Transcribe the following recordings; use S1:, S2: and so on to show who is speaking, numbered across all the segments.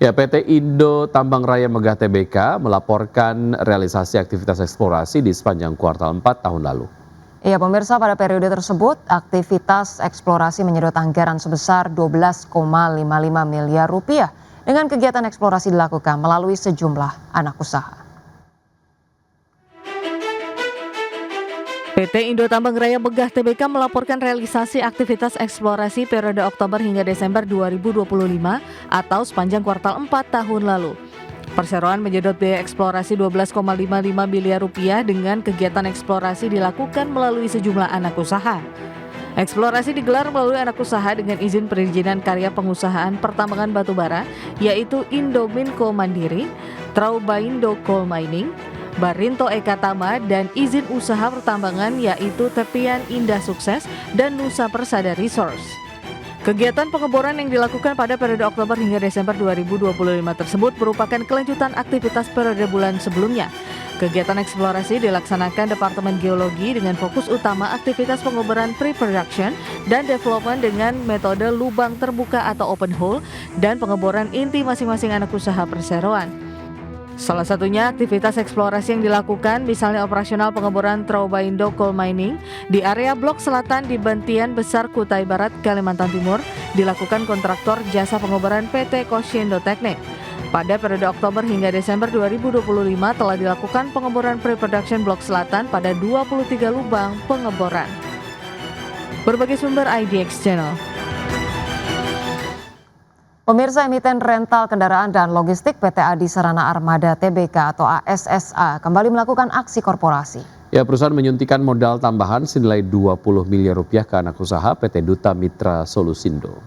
S1: Ya, PT Indo Tambang Raya Megah Tbk melaporkan realisasi aktivitas eksplorasi di sepanjang kuartal 4 tahun lalu.
S2: Ya, pemirsa, pada periode tersebut aktivitas eksplorasi menyedot anggaran sebesar 12,55 miliar rupiah dengan kegiatan eksplorasi dilakukan melalui sejumlah anak usaha.
S3: PT Indo Tambang Raya Megah Tbk melaporkan realisasi aktivitas eksplorasi periode Oktober hingga Desember 2025 atau sepanjang kuartal 4 tahun lalu. Perseroan menyedot biaya eksplorasi 12,55 miliar rupiah dengan kegiatan eksplorasi dilakukan melalui sejumlah anak usaha. Eksplorasi digelar melalui anak usaha dengan izin perizinan karya pengusahaan pertambangan batubara, yaitu Indominco Mandiri, Traubaindo Coal Mining, Barinto Eka Tama, dan izin usaha pertambangan yaitu Tepian Indah Sukses dan Nusa Persada Resource. Kegiatan pengeboran yang dilakukan pada periode Oktober hingga Desember 2025 tersebut merupakan kelanjutan aktivitas periode bulan sebelumnya. Kegiatan eksplorasi dilaksanakan Departemen Geologi dengan fokus utama aktivitas pengeboran pre-production dan development dengan metode lubang terbuka atau open hole dan pengeboran inti masing-masing anak usaha perseroan. Salah satunya aktivitas eksplorasi yang dilakukan misalnya operasional pengeboran Traubaindo Coal Mining di area Blok Selatan di Bantian Besar Kutai Barat, Kalimantan Timur dilakukan kontraktor jasa pengeboran PT Cosciendo Teknik. Pada periode Oktober hingga Desember 2025 telah dilakukan pengeboran pre-production Blok Selatan pada 23 lubang pengeboran. Berbagai sumber IDX Channel.
S2: Pemirsa, emiten rental kendaraan dan logistik PT Adi Sarana Armada Tbk atau ASSA kembali melakukan aksi korporasi.
S1: Ya, perusahaan menyuntikkan modal tambahan senilai 20 miliar rupiah ke anak usaha PT Duta Mitra Solusindo.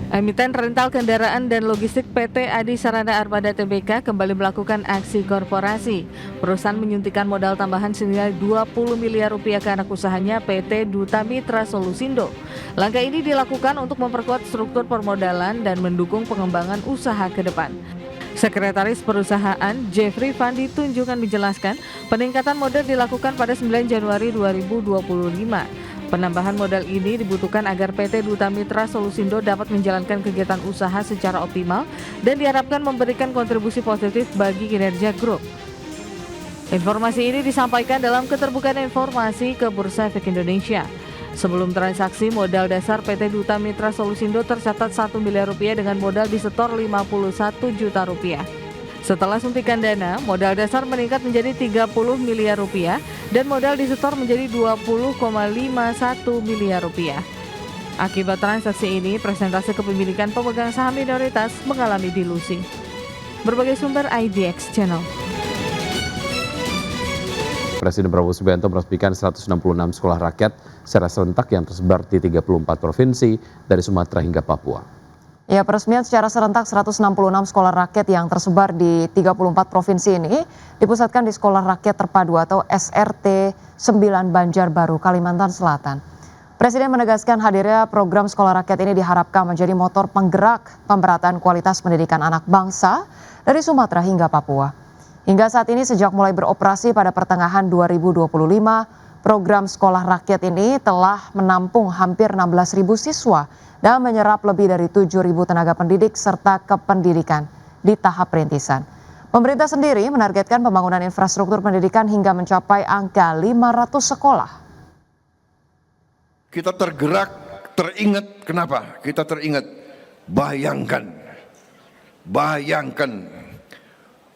S3: Emiten rental kendaraan dan logistik PT Adi Sarana Armada Tbk kembali melakukan aksi korporasi. Perusahaan menyuntikkan modal tambahan senilai 20 miliar rupiah ke anak usahanya PT Duta Mitra Solusindo. Langkah ini dilakukan untuk memperkuat struktur permodalan dan mendukung pengembangan usaha ke depan. Sekretaris Perusahaan Jeffrey Fandi Tunjungan menjelaskan, peningkatan modal dilakukan pada 9 Januari 2025. Penambahan modal ini dibutuhkan agar PT Duta Mitra Solusindo dapat menjalankan kegiatan usaha secara optimal dan diharapkan memberikan kontribusi positif bagi kinerja grup. Informasi ini disampaikan dalam keterbukaan informasi ke Bursa Efek Indonesia. Sebelum transaksi, modal dasar PT Duta Mitra Solusindo tercatat 1 miliar rupiah dengan modal disetor 51 juta rupiah. Setelah suntikan dana, modal dasar meningkat menjadi 30 miliar rupiah dan modal disetor menjadi 20,51 miliar rupiah. Akibat transaksi ini, presentase kepemilikan pemegang saham minoritas mengalami dilusi. Berbagai sumber IDX Channel.
S1: Presiden Prabowo Subianto meresmikan 166 sekolah rakyat secara serentak yang tersebar di 34 provinsi dari Sumatera hingga Papua.
S2: Ya, peresmian secara serentak 166 sekolah rakyat yang tersebar di 34 provinsi ini dipusatkan di Sekolah Rakyat Terpadu atau SRT 9 Banjarbaru, Kalimantan Selatan. Presiden menegaskan hadirnya program sekolah rakyat ini diharapkan menjadi motor penggerak pemerataan kualitas pendidikan anak bangsa dari Sumatera hingga Papua. Hingga saat ini sejak mulai beroperasi pada pertengahan 2025, program sekolah rakyat ini telah menampung hampir 16.000 siswa dan menyerap lebih dari 7.000 tenaga pendidik serta kependidikan di tahap perintisan. Pemerintah sendiri menargetkan pembangunan infrastruktur pendidikan hingga mencapai angka 500 sekolah.
S4: Kita tergerak, teringat. Kenapa? Kita teringat. Bayangkan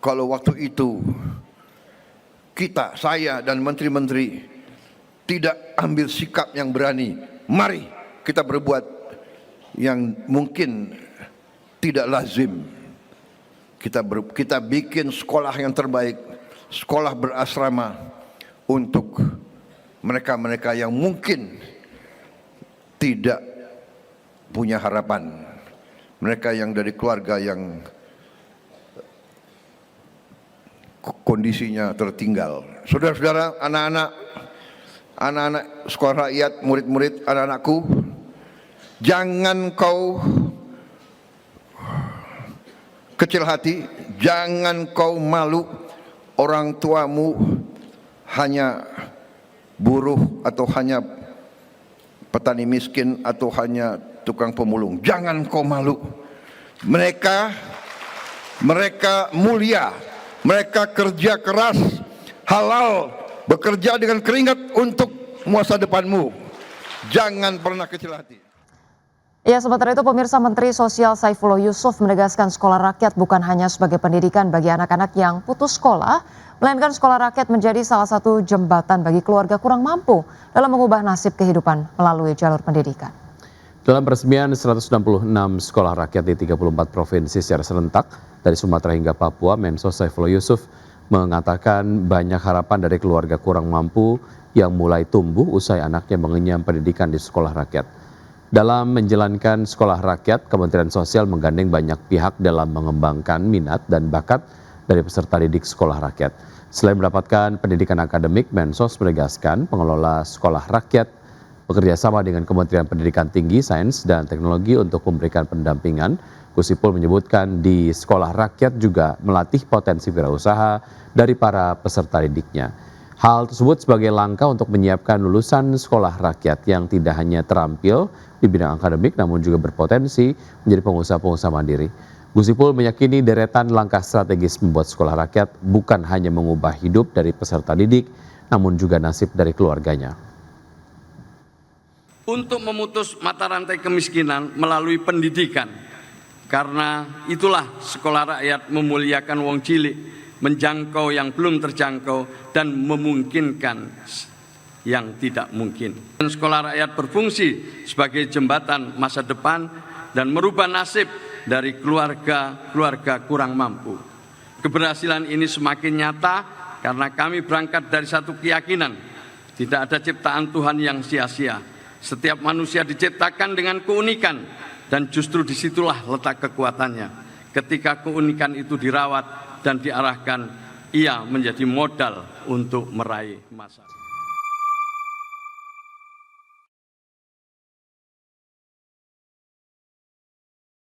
S4: kalau waktu itu kita, saya dan menteri-menteri tidak ambil sikap yang berani. Mari kita berbuat yang mungkin tidak lazim. Kita bikin sekolah yang terbaik, sekolah berasrama untuk mereka-mereka yang mungkin tidak punya harapan, mereka yang dari keluarga yang kondisinya tertinggal. Saudara-saudara, anak-anak sekolah rakyat, murid-murid, anak-anakku, jangan kau kecil hati, jangan kau malu orang tuamu hanya buruh atau hanya petani miskin atau hanya tukang pemulung. Jangan kau malu. Mereka mulia, mereka kerja keras, halal, bekerja dengan keringat untuk masa depanmu. Jangan pernah kecil hati.
S2: Ya, sementara itu pemirsa, Menteri Sosial Saifullah Yusuf menegaskan sekolah rakyat bukan hanya sebagai pendidikan bagi anak-anak yang putus sekolah, melainkan sekolah rakyat menjadi salah satu jembatan bagi keluarga kurang mampu dalam mengubah nasib kehidupan melalui jalur pendidikan.
S1: Dalam peresmian 166 sekolah rakyat di 34 provinsi secara serentak dari Sumatera hingga Papua, Mensos Saifullah Yusuf mengatakan banyak harapan dari keluarga kurang mampu yang mulai tumbuh usai anaknya mengenyam pendidikan di sekolah rakyat. Dalam menjalankan sekolah rakyat, Kementerian Sosial menggandeng banyak pihak dalam mengembangkan minat dan bakat dari peserta didik sekolah rakyat. Selain mendapatkan pendidikan akademik, Mensos menegaskan pengelola sekolah rakyat bekerja sama dengan Kementerian Pendidikan Tinggi, Sains, dan Teknologi untuk memberikan pendampingan. Gus Ipul menyebutkan di sekolah rakyat juga melatih potensi wirausaha dari para peserta didiknya. Hal tersebut sebagai langkah untuk menyiapkan lulusan sekolah rakyat yang tidak hanya terampil di bidang akademik namun juga berpotensi menjadi pengusaha-pengusaha mandiri. Gus Ipul meyakini deretan langkah strategis membuat sekolah rakyat bukan hanya mengubah hidup dari peserta didik namun juga nasib dari keluarganya.
S5: Untuk memutus mata rantai kemiskinan melalui pendidikan, karena itulah sekolah rakyat memuliakan wong cilik, menjangkau yang belum terjangkau dan memungkinkan yang tidak mungkin. Sekolah rakyat berfungsi sebagai jembatan masa depan dan merubah nasib dari keluarga kurang mampu. Keberhasilan ini semakin nyata karena kami berangkat dari satu keyakinan, tidak ada ciptaan Tuhan yang sia-sia. Setiap manusia diciptakan dengan keunikan dan justru disitulah letak kekuatannya. Ketika keunikan itu dirawat dan diarahkan, ia menjadi modal untuk meraih masa.